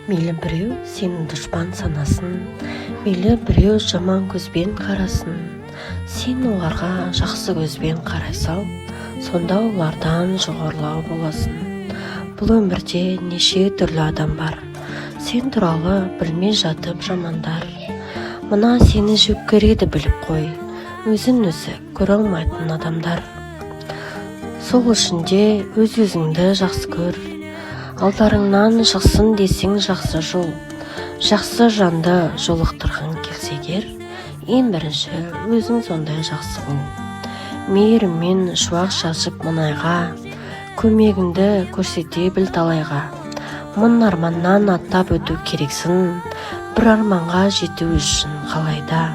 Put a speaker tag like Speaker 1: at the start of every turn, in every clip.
Speaker 1: Мейлі біреу сенің дұшпан санасын, мейлі біреу жаман көзбен қарасын, сен оларға жақсы көзбен қарай сал, сонда олардан жоғарылау боласың. Бұл өмірде неше түрлі адам бар, сен туралы білмей жатып жамандар. Мына сені жек көреді біліп қой, өзін-өзі көре алмайтын адамдар. Сол үшін де өз-өзіңді жақсы көр. Алдарыңнан шықсын десең жақсы жол, жақсы жанды жолықтырғың келсе егер, ең бірінші өзің сондай жақсы бол. Мейіріммен шуақ шашып мұнайға, көмегіңді көрсете біл талайға. Мың арманнан аттап өту керексің, бір арманға жету үшін қалайда.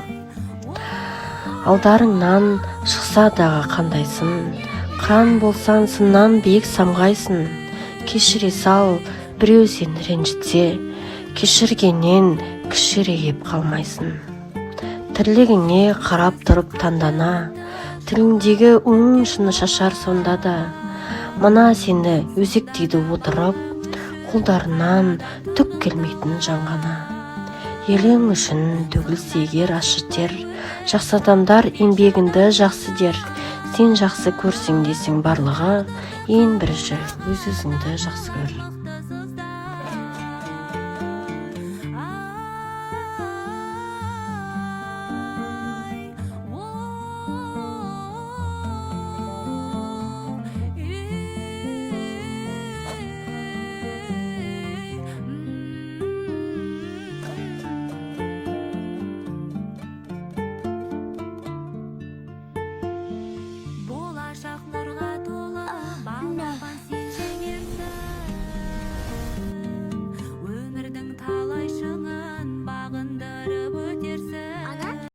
Speaker 1: Алдарыңнан шықса дағы қандайсың, қыран болсаң сыннан биік самғайсың. Кешіре сал, біреу сені ренжітсе, кешіргеннен кішірейіп қалмайсың. Тірлігіңе қарап тұрып таңдана, тіліңдегі өң шыны шашар сонда да. Мына сені өзектейді отырып, қолдарынан түк келмейтін жаңғана. Елің үшін төгілсе егер ащы тер, жақсы адамдар еңбегіңді жақсы дер. Сен жақсы көрсең десең барлығы, ең бірінші өз-өзіңді жақсы көр.